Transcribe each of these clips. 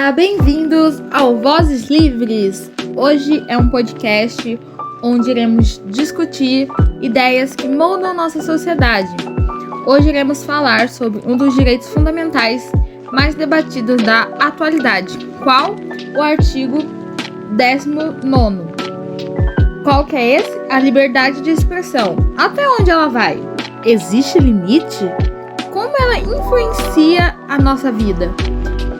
Olá, bem-vindos ao Vozes Livres! Hoje é um podcast onde iremos discutir ideias que moldam nossa sociedade. Hoje iremos falar sobre um dos direitos fundamentais mais debatidos da atualidade. Qual? O artigo 19º. Qual que é esse? A liberdade de expressão. Até onde ela vai? Existe limite? Como ela influencia a nossa vida?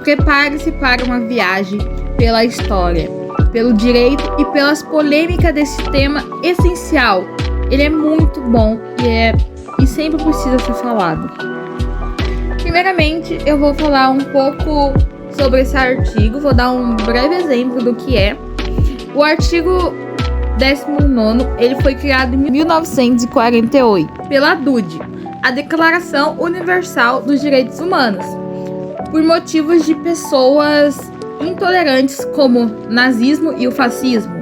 Prepare-se para uma viagem pela história, pelo direito e pelas polêmicas desse tema essencial. Ele é muito bom e sempre precisa ser falado. Primeiramente, eu vou falar um pouco sobre esse artigo, vou dar um breve exemplo do que é. O artigo 19º, ele foi criado em 1948 pela DUD, a Declaração Universal dos Direitos Humanos, por motivos de pessoas intolerantes como nazismo e o fascismo,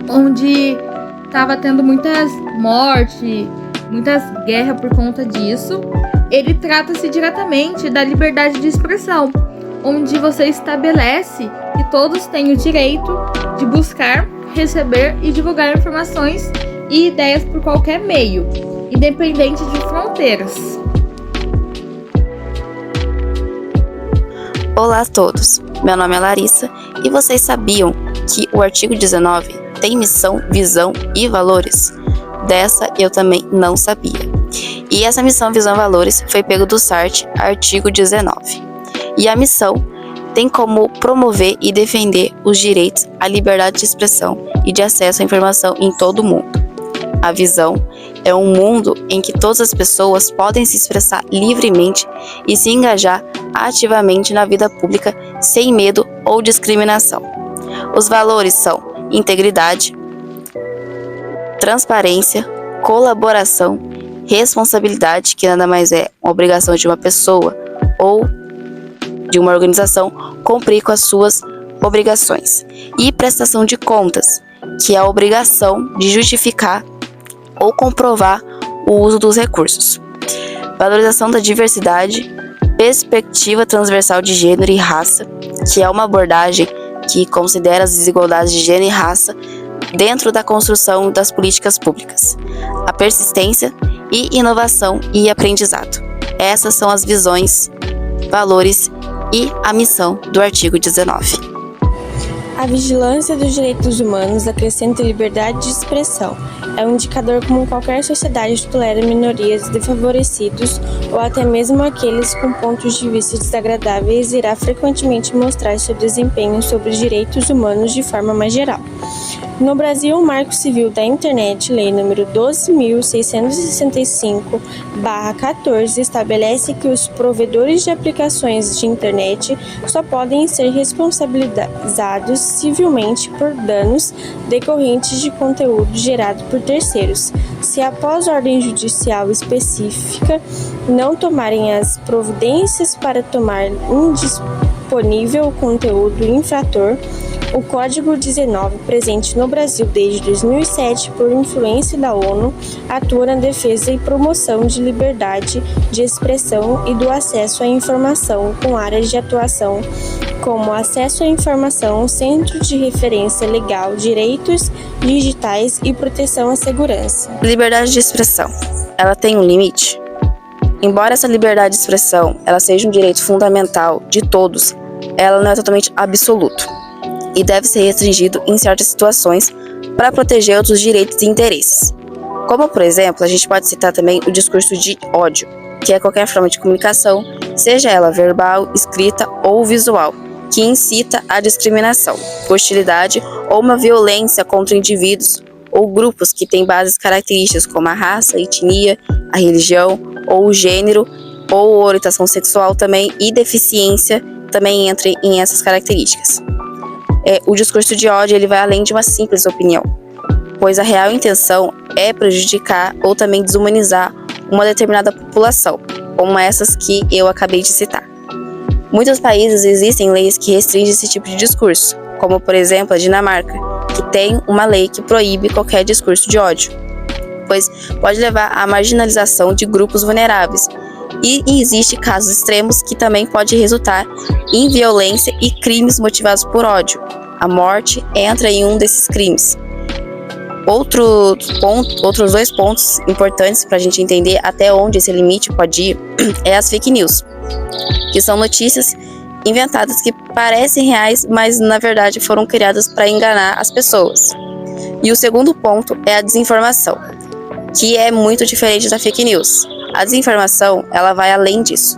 onde estava tendo muitas mortes, muitas guerras por conta disso. Ele trata-se diretamente da liberdade de expressão, onde você estabelece que todos têm o direito de buscar, receber e divulgar informações e ideias por qualquer meio, independente de fronteiras. Olá a todos, meu nome é Larissa e vocês sabiam que o artigo 19 tem missão, visão e valores? Dessa eu também não sabia. E essa missão, visão e valores foi pego do SART, artigo 19. E a missão tem como promover e defender os direitos à liberdade de expressão e de acesso à informação em todo o mundo. A visão é um mundo em que todas as pessoas podem se expressar livremente e se engajar ativamente na vida pública sem medo ou discriminação. Os valores são integridade, transparência, colaboração, responsabilidade, que nada mais é uma obrigação de uma pessoa ou de uma organização cumprir com as suas obrigações, e prestação de contas, que é a obrigação de justificar ou comprovar o uso dos recursos. Valorização da diversidade, perspectiva transversal de gênero e raça, que é uma abordagem que considera as desigualdades de gênero e raça dentro da construção das políticas públicas. A persistência e inovação e aprendizado. Essas são as visões, valores e a missão do artigo 19. A vigilância dos direitos humanos acrescenta liberdade de expressão. É um indicador como qualquer sociedade tolera minorias desfavorecidos ou até mesmo aqueles com pontos de vista desagradáveis, irá frequentemente mostrar seu desempenho sobre os direitos humanos de forma mais geral. No Brasil, o Marco Civil da Internet, Lei nº 12.665/14, estabelece que os provedores de aplicações de internet só podem ser responsabilizados civilmente por danos decorrentes de conteúdo gerado por terceiros, se após ordem judicial específica não tomarem as providências para tomar indisponível o conteúdo infrator. O Código 19, presente no Brasil desde 2007 por influência da ONU, atua na defesa e promoção de liberdade de expressão e do acesso à informação, com áreas de atuação como acesso à informação, centro de referência legal, direitos digitais e proteção à segurança. Liberdade de expressão, ela tem um limite? Embora essa liberdade de expressão ela seja um direito fundamental de todos, ela não é totalmente absoluta e deve ser restringido em certas situações para proteger outros direitos e interesses. Como, por exemplo, a gente pode citar também o discurso de ódio, que é qualquer forma de comunicação, seja ela verbal, escrita ou visual, que incita à discriminação, hostilidade ou uma violência contra indivíduos ou grupos que têm bases características como a raça, a etnia, a religião ou o gênero ou orientação sexual também, e deficiência também entra em essas características. O discurso de ódio ele vai além de uma simples opinião, pois a real intenção é prejudicar ou também desumanizar uma determinada população, como essas que eu acabei de citar. Muitos países existem leis que restringem esse tipo de discurso, como por exemplo a Dinamarca, que tem uma lei que proíbe qualquer discurso de ódio, pois pode levar à marginalização de grupos vulneráveis E existem casos extremos que também podem resultar em violência e crimes motivados por ódio. A morte entra em um desses crimes. Outros 2 pontos importantes para a gente entender até onde esse limite pode ir é as fake news, que são notícias inventadas que parecem reais, mas na verdade foram criadas para enganar as pessoas. E o segundo ponto é a desinformação, que é muito diferente da fake news. A desinformação, ela vai além disso,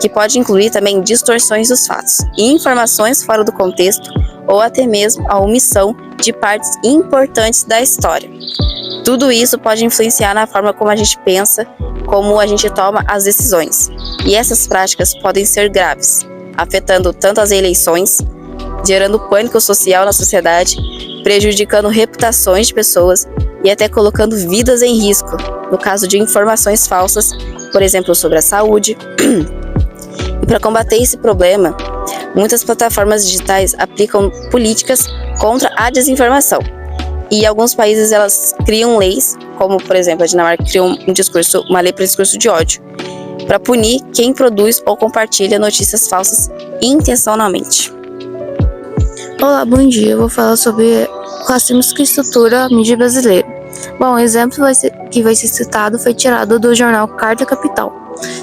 que pode incluir também distorções dos fatos, informações fora do contexto ou até mesmo a omissão de partes importantes da história. Tudo isso pode influenciar na forma como a gente pensa, como a gente toma as decisões. E essas práticas podem ser graves, afetando tanto as eleições, gerando pânico social na sociedade, prejudicando reputações de pessoas e até colocando vidas em risco, no caso de informações falsas, por exemplo, sobre a saúde. E para combater esse problema, muitas plataformas digitais aplicam políticas contra a desinformação. E alguns países elas criam leis, como por exemplo a Dinamarca criou uma lei para discurso de ódio, para punir quem produz ou compartilha notícias falsas intencionalmente. Olá, bom dia. Eu vou falar sobre o racismo que estrutura a mídia brasileira. Bom, o exemplo que vai ser citado foi tirado do jornal Carta Capital.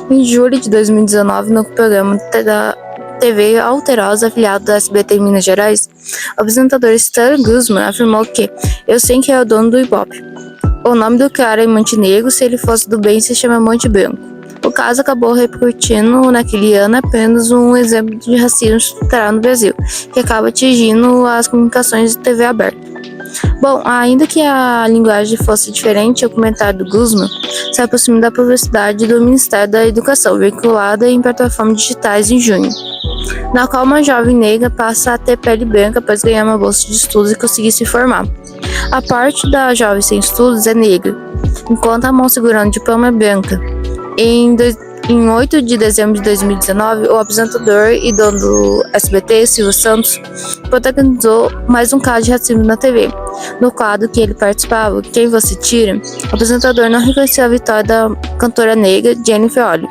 Em julho de 2019, no programa da TV Alterosa, afiliado da SBT em Minas Gerais, o apresentador Stanley Guzman afirmou que "eu sei que é o dono do Ibope. O nome do cara é Montenegro, se ele fosse do bem se chama Monte Branco." O caso acabou repercutindo naquele ano apenas um exemplo de racismo estrutural no Brasil, que acaba atingindo as comunicações de TV aberta. Bom, ainda que a linguagem fosse diferente, o comentário do Guzman se aproxima da publicidade do Ministério da Educação, vinculada em plataformas digitais em junho, na qual uma jovem negra passa a ter pele branca após ganhar uma bolsa de estudos e conseguir se formar. A parte da jovem sem estudos é negra, enquanto a mão segurando o diploma é branca. Em 8 de dezembro de 2019, o apresentador e dono do SBT, Silvio Santos, protagonizou mais um caso de racismo na TV. No quadro que ele participava, Quem Você Tira, o apresentador não reconheceu a vitória da cantora negra Jennifer Holly,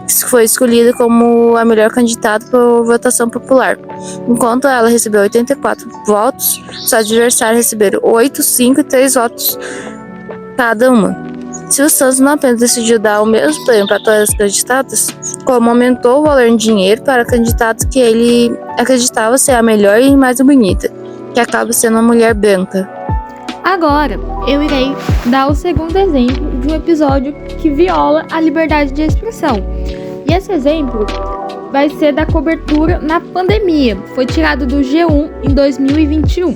que foi escolhida como a melhor candidata por votação popular. Enquanto ela recebeu 84 votos, seus adversários receberam 8, 5 e 3 votos cada uma. Silvio Santos não apenas decidiu dar o mesmo prêmio para todas as candidatas, como aumentou o valor em dinheiro para a candidata que ele acreditava ser a melhor e mais bonita, que acaba sendo uma mulher branca. Agora, eu irei dar o segundo exemplo de um episódio que viola a liberdade de expressão. E esse exemplo vai ser da cobertura na pandemia. Foi tirado do G1 em 2021.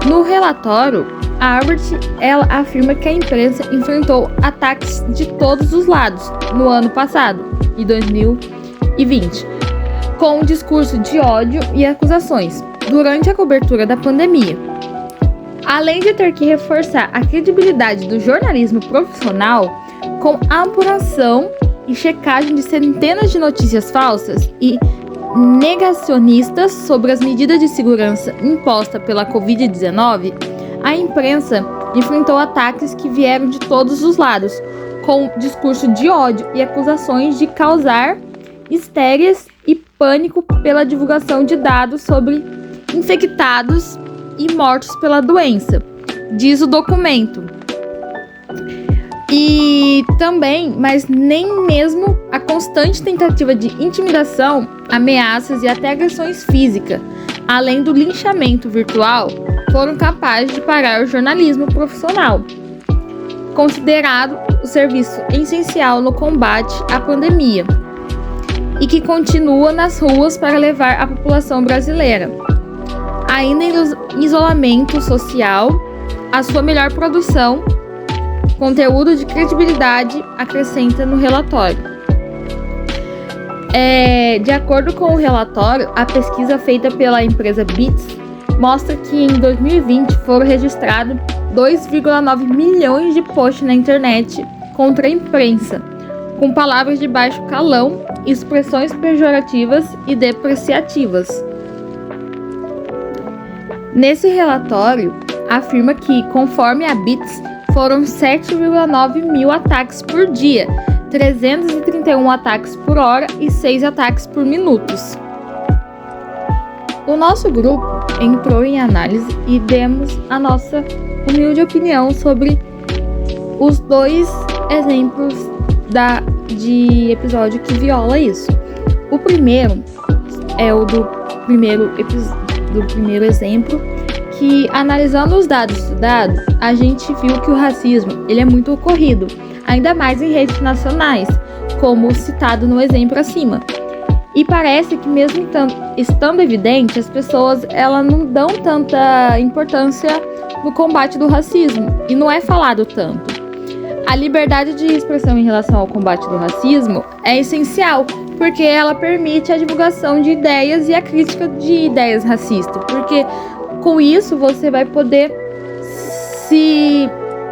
No relatório, a Harvard, ela afirma que a imprensa enfrentou ataques de todos os lados no ano passado, em 2020, com um discurso de ódio e acusações durante a cobertura da pandemia. Além de ter que reforçar a credibilidade do jornalismo profissional com a apuração e checagem de centenas de notícias falsas e negacionistas sobre as medidas de segurança impostas pela Covid-19, a imprensa enfrentou ataques que vieram de todos os lados, com discurso de ódio e acusações de causar histérias e pânico pela divulgação de dados sobre infectados e mortos pela doença, diz o documento. E também, mas nem mesmo a constante tentativa de intimidação, ameaças e até agressões físicas, além do linchamento virtual, foram capazes de parar o jornalismo profissional, considerado o serviço essencial no combate à pandemia, e que continua nas ruas para levar a população brasileira, ainda em isolamento social, a sua melhor produção, conteúdo de credibilidade, acrescenta no relatório. De acordo com o relatório, a pesquisa feita pela empresa Bits mostra que em 2020 foram registrados 2,9 milhões de posts na internet contra a imprensa, com palavras de baixo calão, expressões pejorativas e depreciativas. Nesse relatório, afirma que, conforme a Bits, foram 7,9 mil ataques por dia, 330 61 ataques por hora e 6 ataques por minutos. O nosso grupo entrou em análise e demos a nossa humilde opinião sobre os 2 exemplos de episódio que viola isso. O primeiro é o do primeiro exemplo, que analisando os dados estudados, a gente viu que o racismo ele é muito ocorrido, ainda mais em redes nacionais, como citado no exemplo acima. E parece que mesmo estando evidente, as pessoas elas não dão tanta importância no combate do racismo, e não é falado tanto. A liberdade de expressão em relação ao combate do racismo é essencial, porque ela permite a divulgação de ideias e a crítica de ideias racistas, porque com isso você vai poder se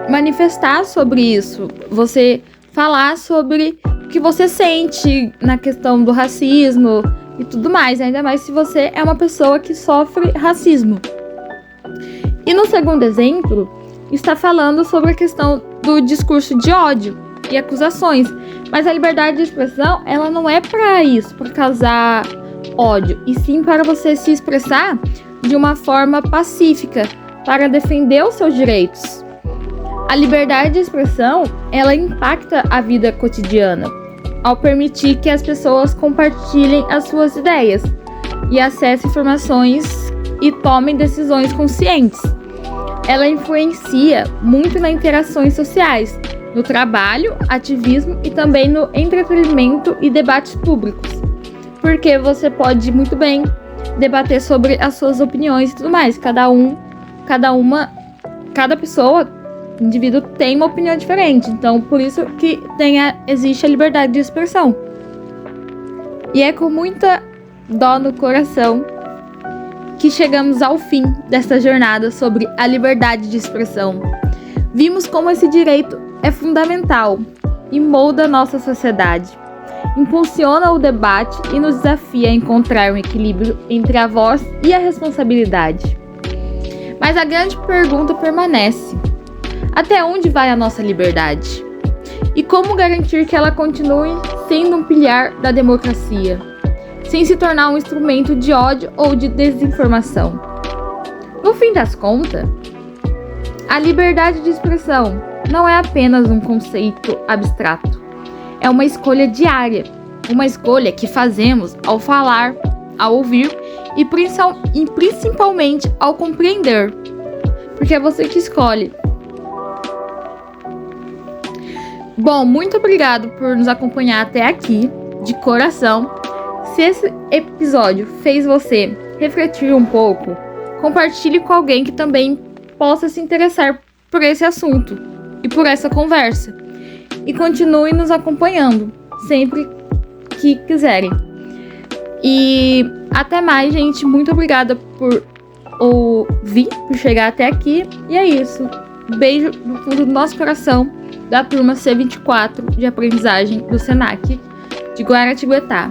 manifestar sobre isso, você falar sobre o que você sente na questão do racismo e tudo mais, ainda mais se você é uma pessoa que sofre racismo. E no segundo exemplo, está falando sobre a questão do discurso de ódio e acusações, mas a liberdade de expressão, ela não é para isso, para causar ódio, e sim para você se expressar de uma forma pacífica, para defender os seus direitos. A liberdade de expressão, ela impacta a vida cotidiana, ao permitir que as pessoas compartilhem as suas ideias e acessem informações e tomem decisões conscientes. Ela influencia muito nas interações sociais, no trabalho, ativismo e também no entretenimento e debates públicos, porque você pode muito bem debater sobre as suas opiniões e tudo mais. Cada pessoa, indivíduo, tem uma opinião diferente, então por isso que existe a liberdade de expressão. E é com muita dó no coração que chegamos ao fim desta jornada sobre a liberdade de expressão. Vimos como esse direito é fundamental e molda a nossa sociedade, impulsiona o debate e nos desafia a encontrar um equilíbrio entre a voz e a responsabilidade. Mas a grande pergunta permanece: até onde vai a nossa liberdade? E como garantir que ela continue sendo um pilar da democracia, sem se tornar um instrumento de ódio ou de desinformação? No fim das contas, a liberdade de expressão não é apenas um conceito abstrato. É uma escolha diária, uma escolha que fazemos ao falar, ao ouvir e principalmente ao compreender, porque é você que escolhe. Bom, muito obrigado por nos acompanhar até aqui, de coração. Se esse episódio fez você refletir um pouco, compartilhe com alguém que também possa se interessar por esse assunto e por essa conversa. E continue nos acompanhando sempre que quiserem. E até mais, gente. Muito obrigada por ouvir, por chegar até aqui. E é isso. Beijo no fundo do nosso coração, da turma C24 de aprendizagem do Senac de Guaratinguetá.